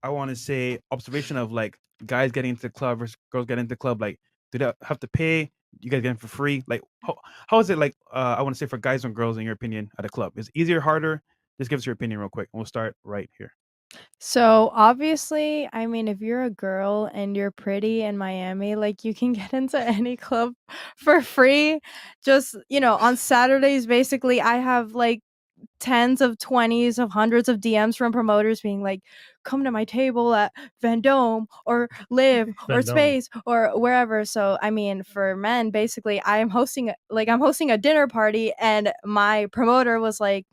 I want to say observation of like guys getting into the club versus girls getting into the club. Like, do they have to pay? You guys get in for free? Like, how is it like? I want to say for guys and girls, in your opinion, at a club, is it easier, harder? Just give us your opinion real quick, and we'll start right here. So obviously, I mean, if you're a girl and you're pretty in Miami, like you can get into any club for free. Just, on Saturdays, basically, I have like tens of 20s of hundreds of DMs from promoters being like, come to my table at Vendome or Live or Vendome. Space or wherever. So I mean, for men, basically, I'm hosting a dinner party, and my promoter was like,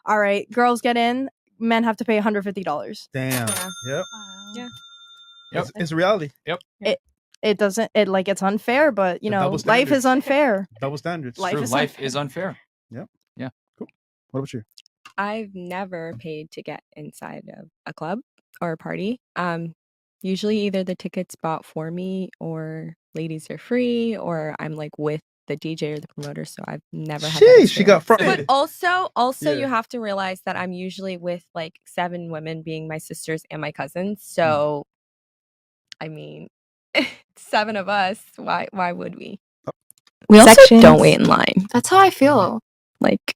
all right, girls get in, men have to pay $150. Damn. Yeah. Yep. Yeah. Yep. It's reality. It doesn't, it's unfair, but The double life is standards. unfair. Double standards. Life True. is Life unfair. is unfair. What about you? I've never paid to get inside of a club or a party. Usually either the tickets bought for me or ladies are free or I'm like with the DJ or the promoter, so I've never had that Sheesh, she got experience. front. But also Yeah. you have to realize that I'm usually with like 7 women being my sisters and my cousins. So I mean 7 of us, why would we? We also Sections. don't wait in line. That's how I feel. Like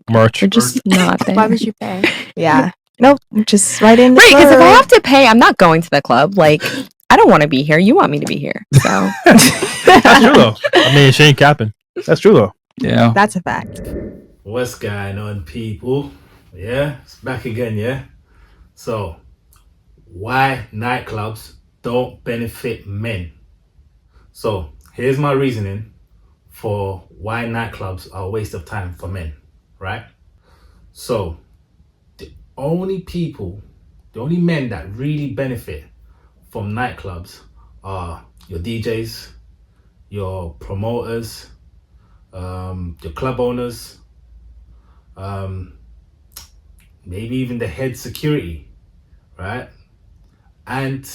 Merch. we're just not there. Why would you pay? Yeah. Nope. Just right in the Right, because if I club. have to pay, I'm not going to the club. Like, I don't want to be here. You want me to be here. So, That's true though. I mean, she ain't capping. That's true though. Yeah. That's a fact. What's going on, people? Yeah, it's back again, yeah? So, why nightclubs don't benefit men? So, here's my reasoning for why nightclubs are a waste of time for men, right? So, the only men that really benefit from nightclubs are your DJs, your promoters, your club owners, maybe even the head security, right? And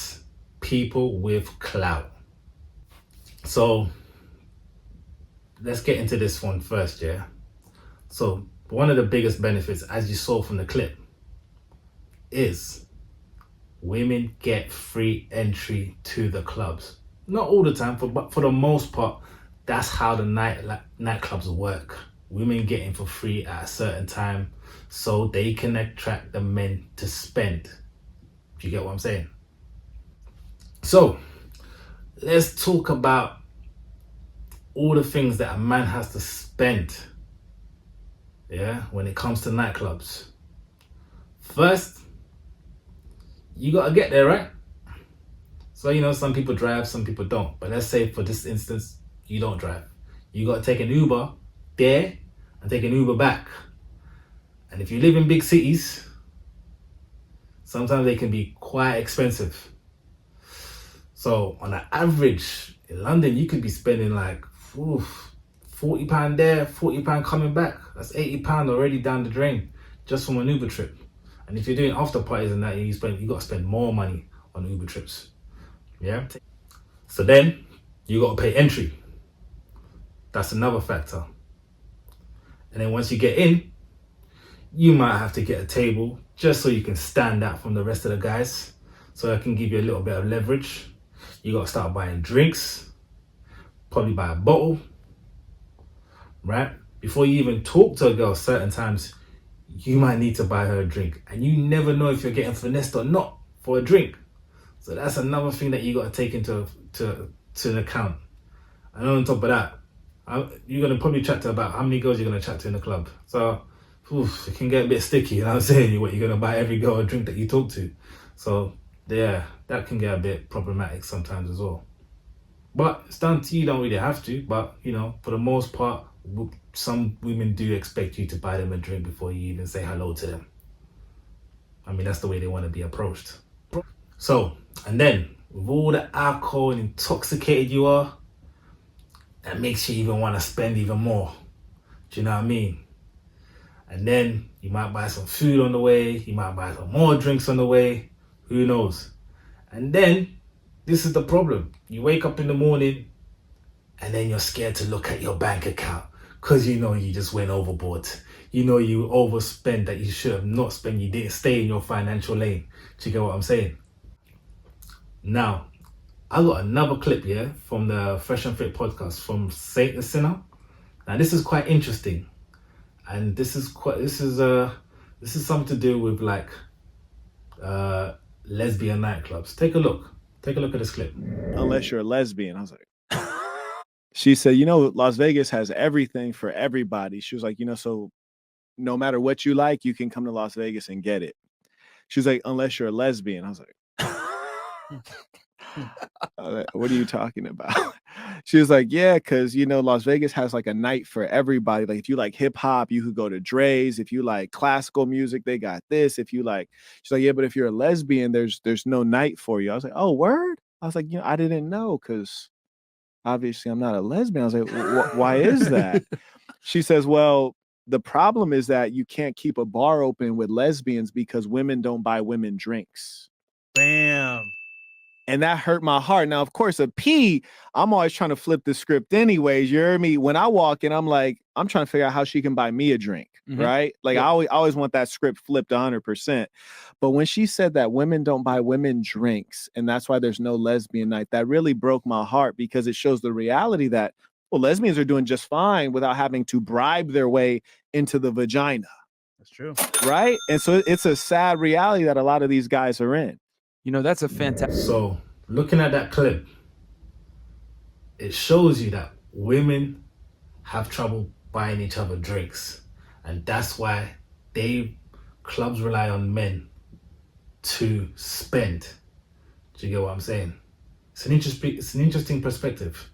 people with clout. So let's get into this one first, yeah? So one of the biggest benefits, as you saw from the clip, is women get free entry to the clubs. Not all the time, but for the most part, that's how the nightclubs work. Women get in for free at a certain time so they can attract the men to spend. Do you get what I'm saying? So let's talk about all the things that a man has to spend, yeah, when it comes to nightclubs. First, you gotta get there, right? So, some people drive, some people don't. But let's say for this instance, you don't drive. You gotta take an Uber there and take an Uber back. And if you live in big cities, sometimes they can be quite expensive. So on an average, in London, you could be spending like £40 there, £40 coming back. That's £80 already down the drain just from an Uber trip. And if you're doing after parties and that, you got to spend more money on Uber trips. Yeah. So then you got to pay entry. That's another factor. And then once you get in, you might have to get a table just so you can stand out from the rest of the guys. So that can give you a little bit of leverage. You got to start buying drinks, probably buy a bottle, right? Before you even talk to a girl, certain times you might need to buy her a drink, and you never know if you're getting finessed or not for a drink. So that's another thing that you got to take into an account. And on top of that, you're gonna probably chat to about how many girls you're gonna chat to in the club. So it can get a bit sticky. You know what I'm saying? You're gonna buy every girl a drink that you talk to. So yeah, that can get a bit problematic sometimes as well. But it's down to you. Don't really have to. But for the most part, some women do expect you to buy them a drink before you even say hello to them. I mean, that's the way they want to be approached. So, and then with all the alcohol and intoxicated you are, that makes you even want to spend even more. Do you know what I mean? And then you might buy some food on the way. You might buy some more drinks on the way. Who knows? And then this is the problem. You wake up in the morning and then you're scared to look at your bank account because you just went overboard. You overspent that you should have not spent. You didn't stay in your financial lane. Do you get what I'm saying? Now, I got another clip here from the Fresh and Fit podcast from Saint the Sinner. Now, this is quite interesting, and this is something to do with like lesbian nightclubs. Take a look. Take a look at this clip. Unless you're a lesbian. I was like, she said, Las Vegas has everything for everybody. She was like, so no matter what you like, you can come to Las Vegas and get it. She was like, unless you're a lesbian. I was like, what are you talking about? She was like, yeah, because Las Vegas has like a night for everybody. Like if you like hip hop, you could go to Dre's. If you like classical music, they got this. If you like, she's like, yeah, but if you're a lesbian, there's no night for you. I was like, oh, word? I was like, I didn't know, because obviously I'm not a lesbian. I was like, why is that? She says, well, the problem is that you can't keep a bar open with lesbians because women don't buy women drinks. Bam. And that hurt my heart. Now, of course, I'm always trying to flip the script anyways. You hear me? When I walk in, I'm like, I'm trying to figure out how she can buy me a drink, right? Like, I always want that script flipped 100%. But when she said that women don't buy women drinks, and that's why there's no lesbian night, that really broke my heart, because it shows the reality that, well, lesbians are doing just fine without having to bribe their way into the vagina. That's true. Right? And so it's a sad reality that a lot of these guys are in. That's a fantastic. So, looking at that clip, it shows you that women have trouble buying each other drinks, and that's why clubs rely on men to spend. Do you get what I'm saying? It's an interesting perspective.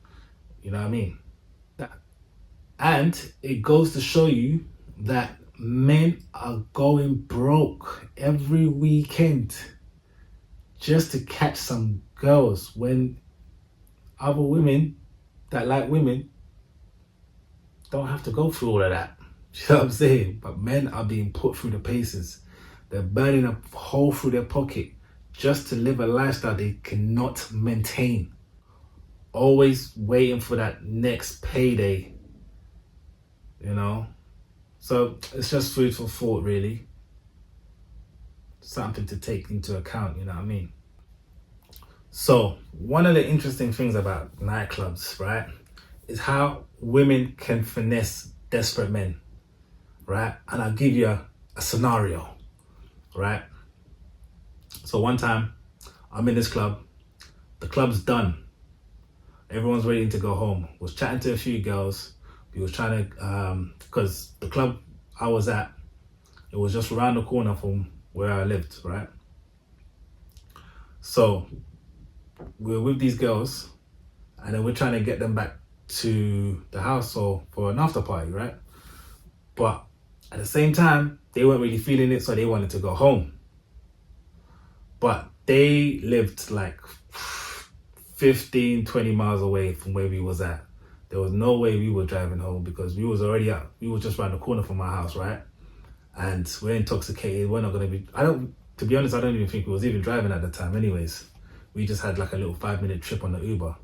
You know what I mean? And it goes to show you that men are going broke every weekend just to catch some girls, when other women that like women don't have to go through all of that. You know what I'm saying? But men are being put through the paces. They're burning a hole through their pocket just to live a lifestyle they cannot maintain. Always waiting for that next payday. So it's just food for thought, really. Something to take into account, you know what I mean? So, one of the interesting things about nightclubs, right, is how women can finesse desperate men, right? And I'll give you a scenario, right? So one time, I'm in this club, the club's done. Everyone's waiting to go home. Was chatting to a few girls. We was trying to, because the club I was at, it was just around the corner from where I lived, right? So we're with these girls, and then we're trying to get them back to the house for an after party, right? But at the same time, they weren't really feeling it, so they wanted to go home. But they lived like 15, 20 miles away from where we was at. There was no way we were driving home, because we was already out. We were just around the corner from my house, right? And we're intoxicated. We're not going to be... to be honest, I don't even think we was even driving at the time anyways. We just had like a little 5-minute trip on the Uber.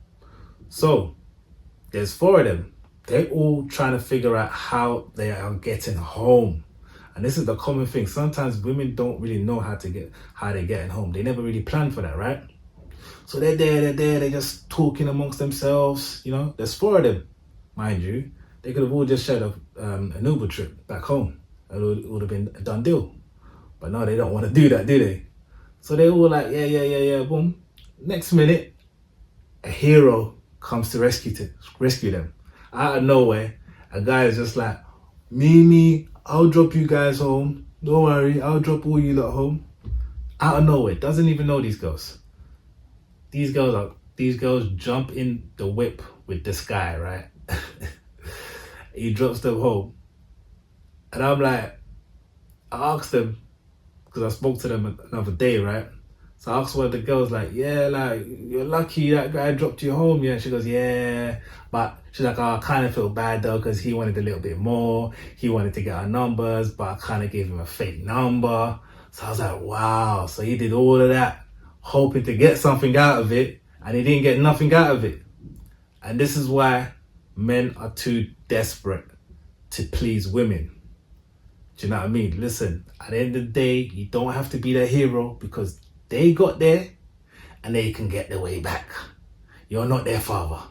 So, there's 4 of them. They're all trying to figure out how they are getting home. And this is the common thing. Sometimes women don't really know how they're getting home. They never really plan for that, right? So they're just talking amongst themselves. There's 4 of them, mind you. They could have all just shared an Uber trip back home. It would have been a done deal. But no, they don't want to do that, do they? So they all like, yeah, boom. Next minute, a hero comes to rescue them. Out of nowhere, a guy is just like, Mimi, I'll drop you guys home. Don't worry, I'll drop all you lot home. Out of nowhere, doesn't even know these girls. These girls jump in the whip with this guy, right? He drops them home. And I'm like, I asked them, because I spoke to them another day, right? So I asked one of the girls, like, yeah, like, you're lucky that guy dropped you home, yeah? And she goes, yeah. But she's like, oh, I kind of feel bad though, because he wanted a little bit more. He wanted to get our numbers, but I kind of gave him a fake number. So I was like, wow. So he did all of that, hoping to get something out of it, and he didn't get nothing out of it. And this is why men are too desperate to please women. Do you know what I mean? Listen, at the end of the day, you don't have to be the hero, because they got there and they can get their way back. You're not their father.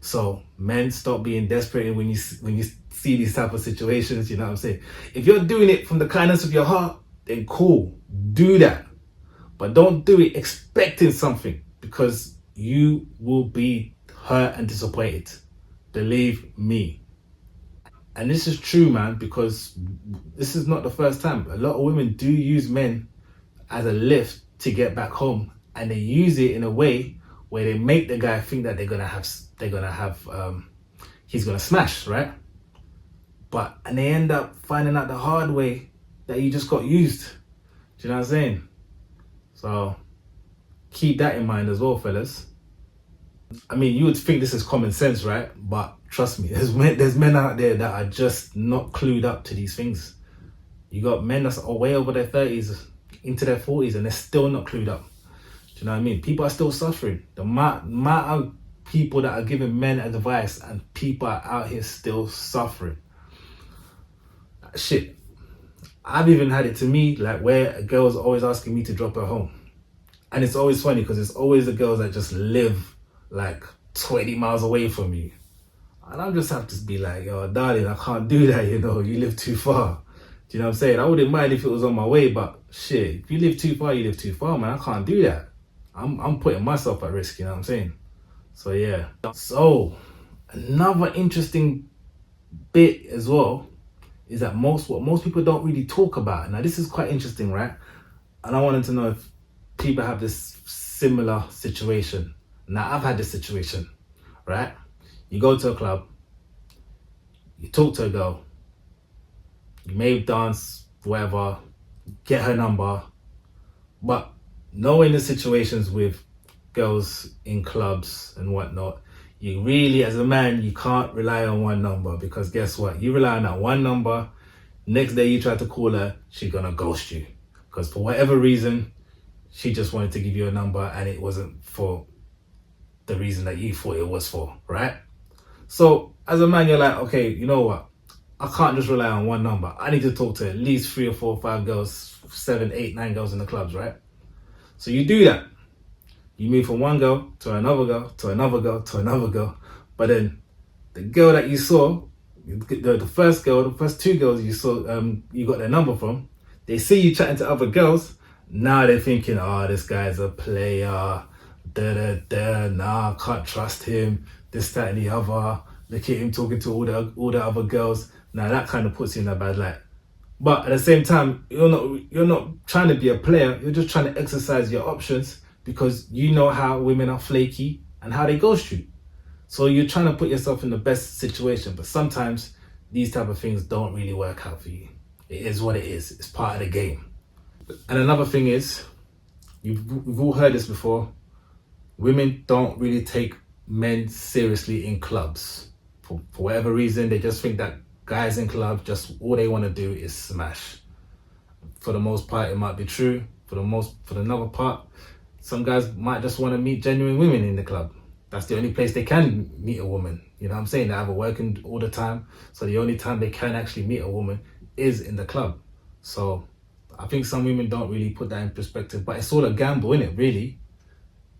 So men, stop being desperate when you see these type of situations. You know what I'm saying? If you're doing it from the kindness of your heart, then cool, do that. But don't do it expecting something, because you will be hurt and disappointed. Believe me. And this is true, man, because this is not the first time. A lot of women do use men as a lift to get back home, and they use it in a way where they make the guy think that he's gonna smash, right? And they end up finding out the hard way that you just got used. Do you know what I'm saying? So keep that in mind as well, fellas. I mean, you would think this is common sense, right? But trust me, there's men out there that are just not clued up to these things. You got men that's way over their 30s, into their 40s, and they're still not clued up. Do you know what I mean? People are still suffering. The amount of people that are giving men advice, and people are out here still suffering. Shit. I've even had it to me, like, where a girl's always asking me to drop her home. And it's always funny because it's always the girls that just live like 20 miles away from you. And I just have to be like, yo, darling, I can't do that, you know, you live too far. Do you know what I'm saying? I wouldn't mind if it was on my way, but shit, if you live too far, you live too far, man. I can't do that. I'm putting myself at risk, you know what I'm saying? So yeah. So another interesting bit as well is that what most people don't really talk about. Now this is quite interesting, right? And I wanted to know if people have this similar situation. Now I've had this situation, right? You go to a club, you talk to a girl, you may dance, whatever, get her number, but knowing the situations with girls in clubs and whatnot, you really, as a man, you can't rely on one number, because guess what? You rely on that one number, next day you try to call her, she's gonna ghost you. Because for whatever reason, she just wanted to give you a number and it wasn't for the reason that you thought it was for, right? So as a man, you're like, okay, you know what? I can't just rely on one number. I need to talk to at least 3 or 4 or 5 girls, 7, 8, 9 girls in the clubs, right? So you do that. You move from one girl to another girl, to another girl, to another girl. But then the girl that you saw, the first girl, the first 2 girls you saw, you got their number from, they see you chatting to other girls. Now they're thinking, oh, this guy's a player. Nah, I can't trust him. This, that, and the other. Look at him talking to all the other girls. Now that kind of puts you in a bad light. But at the same time, you're not trying to be a player. You're just trying to exercise your options, because you know how women are flaky and how they ghost you. So you're trying to put yourself in the best situation. But sometimes these type of things don't really work out for you. It is what it is. It's part of the game. And another thing is, we've all heard this before, women don't really take men seriously in clubs. For whatever reason, they just think that guys in clubs, just all they want to do is smash. For the most part, it might be true. For another part, some guys might just want to meet genuine women in the club. That's the only place they can meet a woman. You know what I'm saying? They're either working all the time, so the only time they can actually meet a woman is in the club. So I think some women don't really put that in perspective, but it's all a gamble, isn't it, really?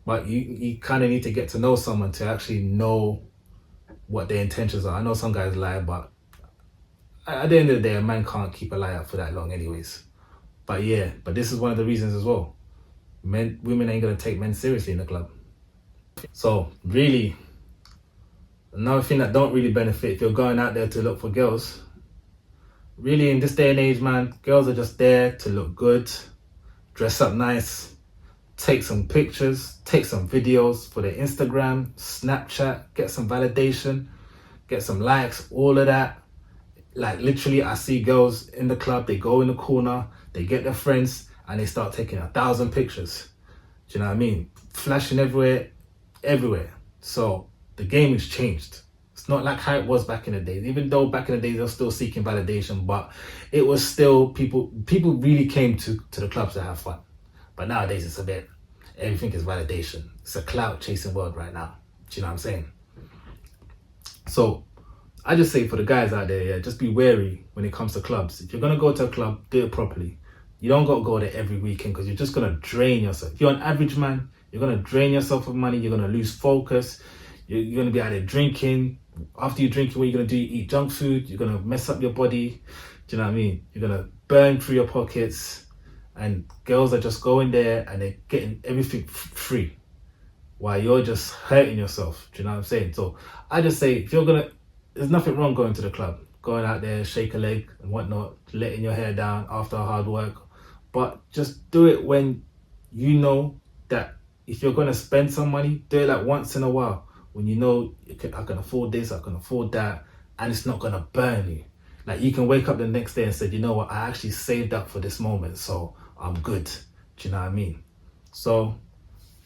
But you kind of need to get to know someone to actually know what their intentions are. I know some guys lie, but at the end of the day, a man can't keep a lie out for that long anyways. But yeah, this is one of the reasons as well. Women ain't gonna take men seriously in the club. So really, another thing that don't really benefit if you're going out there to look for girls, really in this day and age, man, girls are just there to look good, dress up nice, take some pictures, take some videos for their Instagram, Snapchat, get some validation, get some likes, all of that. Like literally, I see girls in the club, they go in the corner, they get their friends, and they start taking 1,000 pictures. Do you know what I mean? Flashing everywhere. So the game has changed. It's not like how it was back in the days. Even though back in the days they were still seeking validation, but it was still people really came to the clubs to have fun. But nowadays it's a bit, everything is validation. It's a clout chasing world right now. Do you know what I'm saying? So I just say for the guys out there, yeah, just be wary when it comes to clubs. If you're gonna go to a club, do it properly. You don't got to go there every weekend, because you're just gonna drain yourself. If you're an average man, You're gonna drain yourself of money. You're gonna lose focus. You're gonna be out there drinking. After you drink, what you're gonna do? You eat junk food. You're gonna mess up your body. Do you know what I mean? You're gonna burn through your pockets, and girls are just going there and they're getting everything free, while you're just hurting yourself. Do you know what I'm saying? So I just say, if you're gonna, there's nothing wrong going to the club, going out there, shake a leg and whatnot, letting your hair down after hard work, but just do it when you know that if you're gonna spend some money, do it like once in a while, when you know I can afford this, I can afford that, and it's not gonna burn you. Like you can wake up the next day and say, you know what, I actually saved up for this moment, so I'm good. Do you know what I mean? So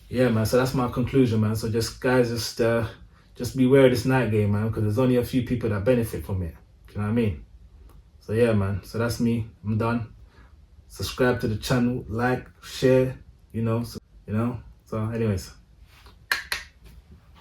yeah, man. So that's my conclusion, man. So just guys, just beware of this night game, man, because there's only a few people that benefit from it. Do you know what I mean? So yeah, man. So that's me. I'm done. Subscribe to the channel, like, share. So anyways.